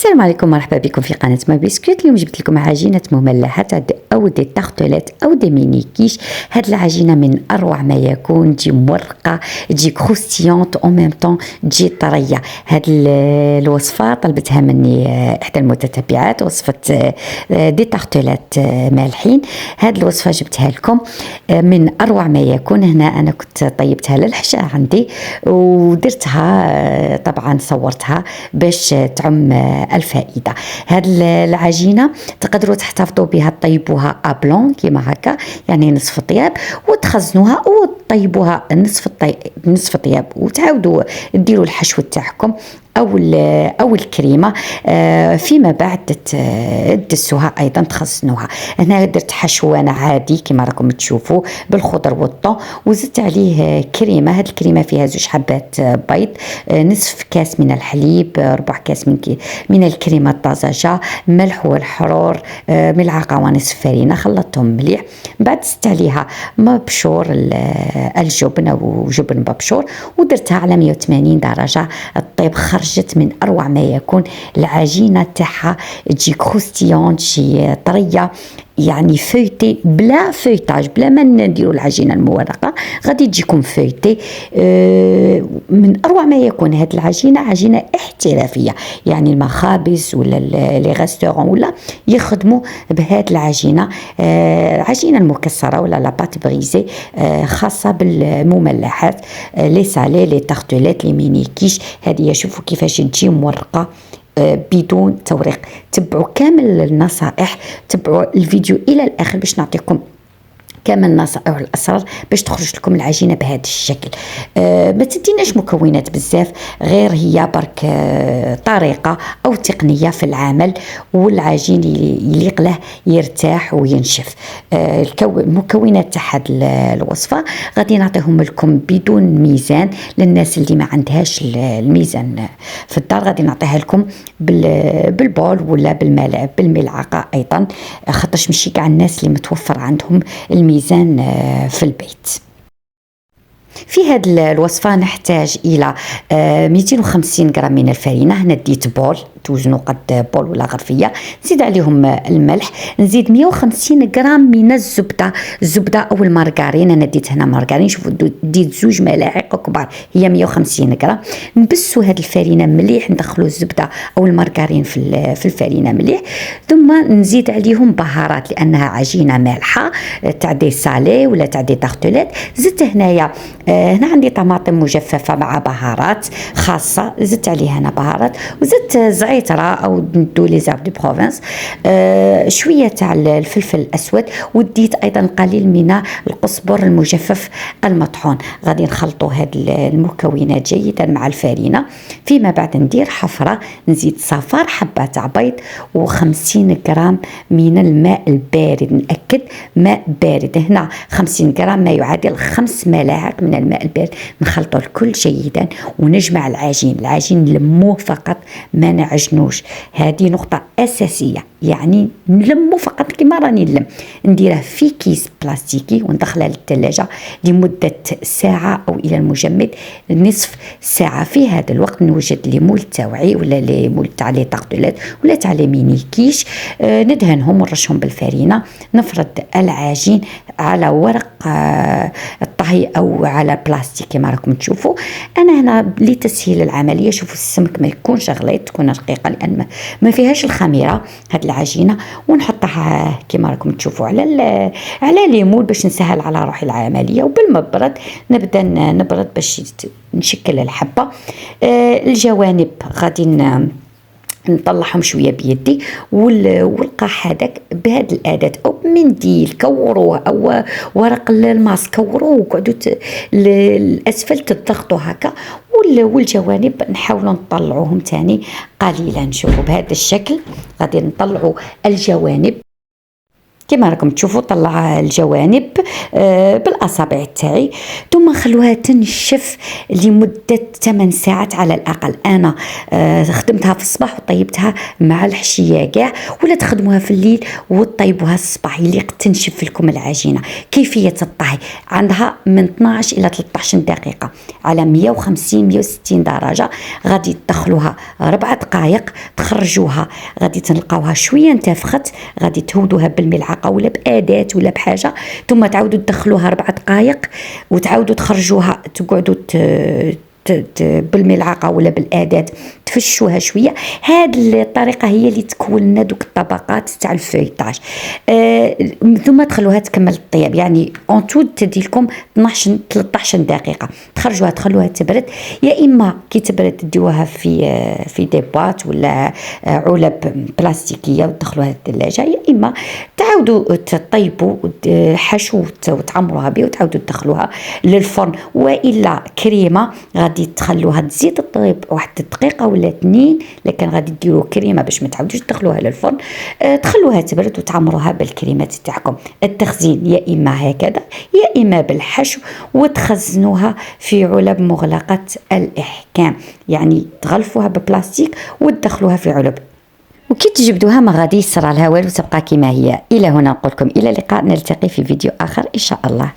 السلام عليكم، مرحبا بكم في قناة ما بسكوت. اليوم جبت لكم عجينة مملحة او دي تارتلات او دي ميني كيش. هاد العجينة من اروع ما يكون، تجي مرقة، تجي كروستيونت او ميم طون، تجي طرية. هاد الوصفة طلبتها مني احدى المتتبعات، وصفة دي تارتلات مالحين. هاد الوصفة جبتها لكم من اروع ما يكون. هنا انا كنت طيبتها للحشاء عندي ودرتها، طبعا صورتها باش تعم الفائدة. هاد العجينة تقدروا تحتفظوا بها، تطيبوها ابلون كيما هكا، يعني نصف طياب، وتخزنوها وتطيبوها نصف طياب، وتعاودوا ديروا الحشو تاعكم او الكريمه. فيما بعد تدسوها ايضا، تخزنوها. هنا درت حشو انا عادي كما راكم تشوفوا بالخضر والطون، وزدت عليه كريمه. هاد الكريمه فيها 2 حبات بيض، نصف كاس من الحليب، ربع كاس من الكريمه الطازجه، ملح والحرور، ملعقه ونصف فرينه. خلطتهم مليح. بعد زدت عليها مبشور الجبن او جبن مبشور، ودرتها على 180 درجه. الطيب خرجت من اروع ما يكون. العجينه تاعها تجي كروستيون، تجي طريه، يعني فويتي بلا فويتاج، بلا ما نديروا العجينه المورقه، غادي تجيكم فويتي. من اروع ما يكون. هاد العجينه عجينه احترافيه، يعني المخابز ولا لي ريستورون ولا يخدموا بهاد العجينه. العجينه المكسره ولا لا بات بريزي، خاصه بالمملحات، لي سالي، لي تارتلات، لي ميني كيش. هذه شوفوا كيفاش تجي مورقه بدون توريق. تبعوا كامل النصائح، تبعوا الفيديو الى الاخر باش نعطيكم كامل النصائح والاسرار باش تخرج لكم العجينه بهذا الشكل. ما تديناش مكونات بزاف، غير هي برك طريقه او تقنيه في العمل، والعجين يليق له يرتاح وينشف. المكونات تاع هذه الوصفه غادي نعطيهم لكم بدون ميزان للناس اللي ما عندهاش الميزان في الدار. غادي نعطيها لكم بالبول ولا بالملعقه ايضا، خاطرش ماشي كاع الناس اللي متوفر عندهم الميزان في البيت. في هذه الوصفة نحتاج إلى 250 غرام من الفرينة. هنا ديت بول، توزنوا قد بول ولا غرفية. نزيد عليهم الملح، نزيد 150 غرام من الزبدة أو المارغرين. أنا ديت هنا مارغرين، شوفوا ديت 2 ملاعق كبار، هي 150 غرام. نبسوا هذه الفرينة مليح، ندخلوا الزبدة أو المارغرين في الفرينة مليح، ثم نزيد عليهم بهارات لأنها عجينة مالحة تاع دي سالي ولا تاع دي تارتلات. زدت هنايا هنا عندي طماطم مجففة مع بهارات خاصة، زدت عليها أنا بهارات، وزدت زعترة أو دولي زاب دي بروفنس، شوية تاع الفلفل الأسود، وديت أيضا قليل من القزبر المجفف المطحون. غادي نخلطوا هاد المكونات جيدا مع الفرينة. فيما بعد ندير حفرة، نزيد صفار حبة تاع بيض و50 غرام من الماء البارد. نأكد ماء بارد، هنا 50 غرام ما يعادل 5 ملاعق من الماء البارد. نخلط الكل جيدا ونجمع العجين نلموه فقط، ما نعجنوش. هذه نقطة أساسية، يعني نلمو فقط كما راني نلم. نديره في كيس بلاستيكي وندخله للثلاجة لمدة ساعة أو إلى المجمد نصف ساعة. في هذا الوقت نوجد لي مول تاوعي ولا لي مول تاع لي طاقدولات ولا تاع لي ميني كيش، ندهنهم ونرشهم بالفرينة. نفرد العجين على ورق الطهي أو على بلاستيك كما راكم تشوفوا. أنا هنا لتسهيل العملية، شوفوا السمك ما يكونش غليظ، تكون رقيقة لأن ما فيهاش الخميرة هاد العجينة. ونحطها كما راكم تشوفوا على ليمون باش نسهل على روحي العملية. وبالمبرد نبدأ نبرد باش نشكل الحبة. الجوانب غادي نطلعهم شويه بيدي، والقاح هذاك بهذا الاداه او بمنديل كوروه او ورق الماسك كوروه، وقعدوا الاسفل تضغطوا هكا، والجوانب نحاولوا نطلعوهم تاني قليلا. شوفوا بهذا الشكل غادي نطلعوا الجوانب كما راكم تشوفوا طلع الجوانب بالاصابع تاعي، ثم خلوها تنشف لمده 8 ساعات على الاقل. انا خدمتها في الصباح وطيبتها مع الحشيه كاع، ولا تخدموها في الليل وطيبوها الصباح اللي تنشف لكم العجينه. كيفيه الطهي عندها من 12 الى 13 دقيقه على 150 160 درجه. غادي تدخلوها 4 دقائق، تخرجوها غادي تلقاوها شويه انتفخت، غادي تهودوها بالملعقه ولا باداه ولا بحاجه، ثم تعاودوا تدخلوها 4 دقائق وتعاودوا تخرجوها، تقعدوا بالملعقه ولا بالاداه تفشوها شويه. هذه الطريقه هي اللي تكون لنا دوك الطبقات تاع الفيتاج. ثم تخلوها تكمل الطياب، يعني اون تو تدي لكم 12 13 دقيقه. تخرجوها تبرد، يا اما كي تبرد تديوها في ديبات ولا علب بلاستيكيه وتدخلوها الثلاجه، يا اما تعاودوا تطيبوا حشو وتعمروها به وتعاودوا تدخلوها للفرن. والا كريمه غادي تخلوها تزيد تطيب واحد دقيقه ولا 2، لكن غادي ديروا كريمه باش ما تعاودوش تدخلوها للفرن. تخلوها تبرد وتعمروها بالكريمات تاعكم. التخزين يا اما هكذا يا اما بالحشو، وتخزنوها في علب مغلقه الاحكام، يعني تغلفوها ببلاستيك وتدخلوها في علب، وكي تجبدوها ما غادي يصرى لها والو، تبقى كما هي. الى هنا نقول لكم الى اللقاء، نلتقي في فيديو اخر ان شاء الله.